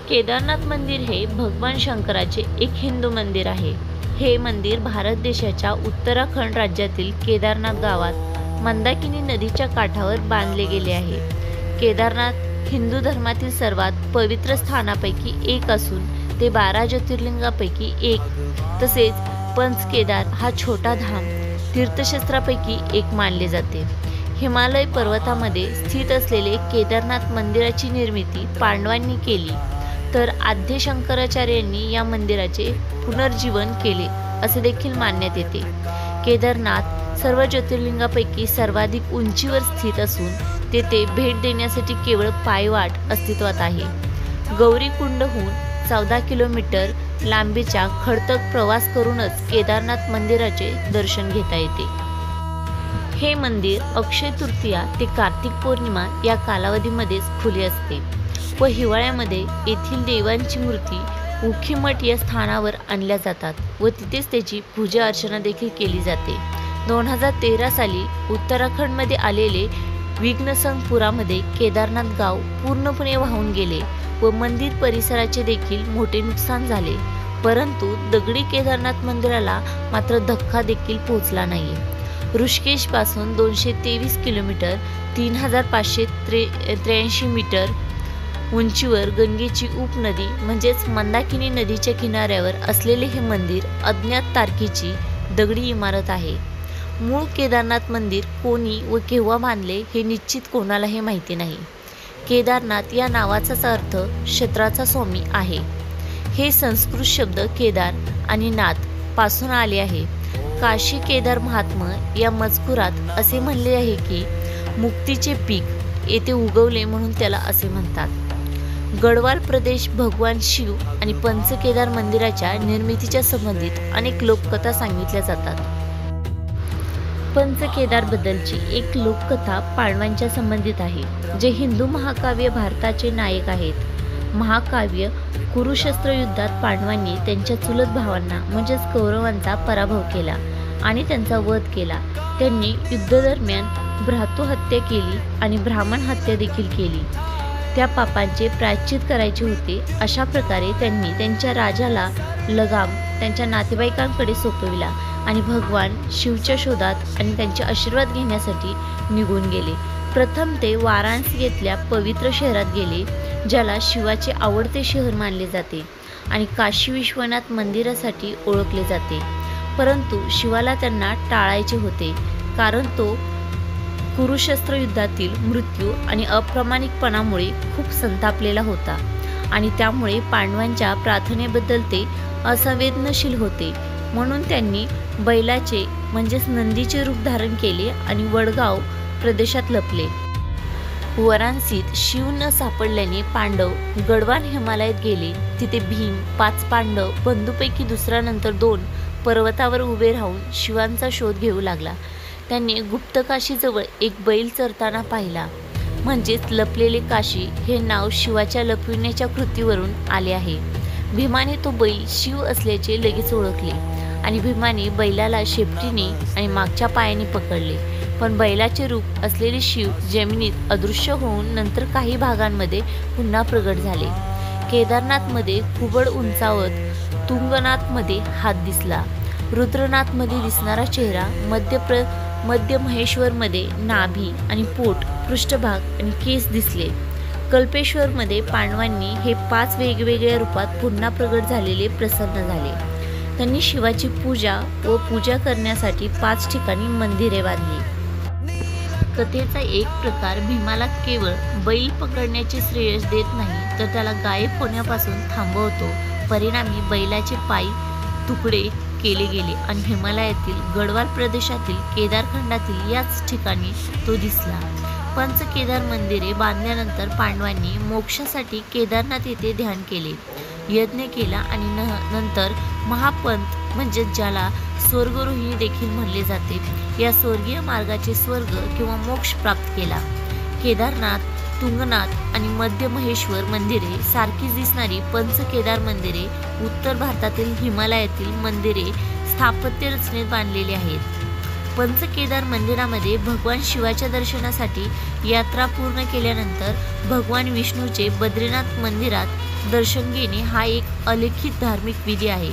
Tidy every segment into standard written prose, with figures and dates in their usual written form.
केदारनाथ मंदिर हे भगवान शंकराचे एक हिंदू मंदिर आहे। हे मंदिर भारत देशाच्या उत्तराखंड राज्यातील केदारनाथ गावात मंदाकिनी नदीच्या काठावर बांधले गेले आहे। केदारनाथ हिंदू धर्मातील सर्वात पवित्र स्थानापैकी एक असून ते 12 ज्योतिर्लिंगापैकी एक, तसेच पंचकेदार हा छोटा धाम तीर्थक्षेत्रापैकी एक मानले जाते। हिमालय पर्वतामध्ये स्थित असलेले केदारनाथ मंदिराची निर्मिती पांडवांनी केली, तर आद्य शंकराचार्यांनी या मंदिराचे पुनर्जीवन केले असे देखील मानण्यात येते। केदारनाथ सर्व ज्योतिर्लिंगापैकी सर्वाधिक उंचीवर स्थित असून तेथे भेट देण्यासाठी केवळ पायवाट अस्तित्वात आहे। गौरीकुंडहून 14 किलोमीटर लांबीचा खडतर प्रवास करूनच केदारनाथ मंदिराचे दर्शन घेता येते। हे मंदिर अक्षय तृतीया ते कार्तिक पौर्णिमा या कालावधीमध्येच खुले असते व हिवाळ्यामध्ये येथील देवांची मूर्ती उखीमठ या स्थानावर आणल्या जातात व तिथेच त्याची पूजा अर्चना देखील केली जाते। 2013 साली उत्तराखंडमध्ये आलेले विघ्नसंगपुरामध्ये केदारनाथ गाव पूर्णपणे वाहून गेले व मंदिर परिसराचे देखील मोठे नुकसान झाले, परंतु दगडी केदारनाथ मंदिराला मात्र धक्का देखील पोहोचला नाही। ऋषिकेश पासून 223 किलोमीटर 3583 मीटर उंचीवर गंगेची उपनदी म्हणजेच मंदाकिनी नदीच्या किनाऱ्यावर असलेले हे मंदिर अज्ञात तारखेची दगडी इमारत आहे। मूळ केदारनाथ मंदिर कोणी व केव्हा बांधले हे निश्चित कोणालाही माहिती नाही। केदारनाथ या नावाचाच अर्थ क्षेत्राचा स्वामी आहे। हे संस्कृत शब्द केदार आणि नाथ पासून आले आहे। काशी केदार महात्म्य या मजकुरात असे म्हणले आहे की मुक्तीचे पीक येथे उगवले म्हणून त्याला असे म्हणतात। गढवाल प्रदेश भगवान शिव आणि पंचकेदार मंदिराच्या निर्मितीच्या संबंधित अनेक लोककथा सांगितल्या जातात। पंचकेदार बद्दलची एक लोककथा पांडवांच्या संबंधित आहे, जे हिंदू महाकाव्य भारताचे नायक आहेत। महाकाव्य कुरुक्षेत्र युद्धात पांडवांनी त्यांच्या चुलत भावांना म्हणजेच कौरवांचा पराभव केला आणि त्यांचा वध केला। त्यांनी युद्धादरम्यान भ्रातृहत्या केली आणि ब्राह्मण हत्या देखील केली। त्या पापांचे प्रायश्चित करायचे होते। अशा प्रकारे त्यांनी त्यांच्या राजाला लगाम त्यांच्या नातेवाईकांकडे सोपविला आणि भगवान शिवच्या शोधात आणि त्यांचे आशीर्वाद घेण्यासाठी निघून गेले। प्रथम ते वाराणसी येथल्या पवित्र शहरात गेले, ज्याला शिवाचे आवडते शहर मानले जाते आणि काशी विश्वनाथ मंदिरासाठी ओळखले जाते, परंतु शिवाला त्यांना टाळायचे होते, कारण तो कुरुक्षेत्र युद्धातील मृत्यू आणि अप्रामाणिकपणामुळे खूप संतापलेला होता आणि त्यामुळे पांडवांच्या प्रार्थनेबद्दल ते असंवेदनशील होते। म्हणून त्यांनी बैलाचे म्हणजेच नंदीचे रूप धारण केले आणि वडगाव प्रदेशात लपले। वाराणसीत शिव न सापडल्याने पांडव गढवाल हिमालयात गेले। तिथे भीम 5 पांडव बंधूपैकी दुसरा नंतर 2 पर्वतावर उभे राहून शिवांचा शोध घेऊ लागला। त्यांनी गुप्तकाशीजवळ एक बैल चरताना पाहिला, म्हणजेच लपलेले काशी हे नाव शिवाच्या लपविण्याच्या कृतीवरून आले आहे। भीमाने तो बैल शिव असल्याचे लगेच ओळखले आणि भीमाने बैलाला शेपटीने आणि मागच्या पायाने पकडले, पण बैलाचे रूप असलेले शिव जमिनीत अदृश्य होऊन नंतर काही भागांमध्ये पुन्हा प्रगट झाले। केदारनाथमध्ये कुबड उंचावत, तुंगनाथमध्ये हात दिसला, रुद्रनाथमध्ये दिसणारा चेहरा, मध्य महेश्वरमध्ये नाभी आणि पोट, पृष्ठभाग आणि केस दिसले। कल्पेश्वरमध्ये पांडवांनी हे 5 वेगवेगळ्या रूपात पुन्हा प्रगट झालेले प्रसन्न झाले। त्यांनी शिवाची पूजा व पूजा करण्यासाठी 5 ठिकाणी मंदिरे बांधली। कथेचा एक प्रकार भीमाला केवळ बैल पकडण्याचे श्रेयस देत नाही, तर त्याला गायब होण्यापासून थांबवतो। परिणामी बैलाचे पाय तुकडे केले गेले आणि हिमालयातील गढवाल प्रदेशातील केदारखंडातील याच ठिकाणी तो दिसला। पंचकेदार मंदिरे बांधल्यानंतर पांडवांनी मोक्षासाठी केदारनाथ येथे ध्यान केले, यज्ञ केला आणि नंतर महापंत म्हणजे ज्याला स्वर्गरोहिणी देखील म्हणले जाते, या स्वर्गीय मार्गाचे स्वर्ग किंवा मोक्ष प्राप्त केला। केदारनाथ, तुंगनाथ आणि मध्य महेश्वर मंदिरे सारखीच दिसणारी पंचकेदार मंदिरे उत्तर भारतातील हिमालयातील मंदिरे स्थापत्य रचनेत बांधलेली आहेत। पंचकेदार मंदिरामध्ये भगवान शिवाच्या दर्शनासाठी यात्रा पूर्ण केल्यानंतर भगवान विष्णूचे बद्रीनाथ मंदिरात दर्शन घेणे हा एक अलिखित धार्मिक विधी आहे.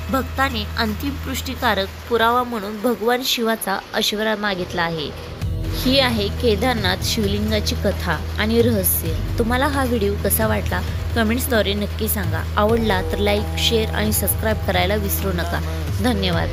भक्ताने अंतिम पुष्टीकारक पुरावा म्हणून भगवान शिवाचा आशीर्वाद मागितला आहे. ही आहे केदारनाथ शिवलिंगाची कथा आणि रहस्य. तुम्हाला हा व्हिडिओ कसा वाटला कमेंट्सद्वारे नक्की सांगा. आवडला तर लाईक, शेअर आणि सबस्क्राईब करायला विसरू नका. धन्यवाद.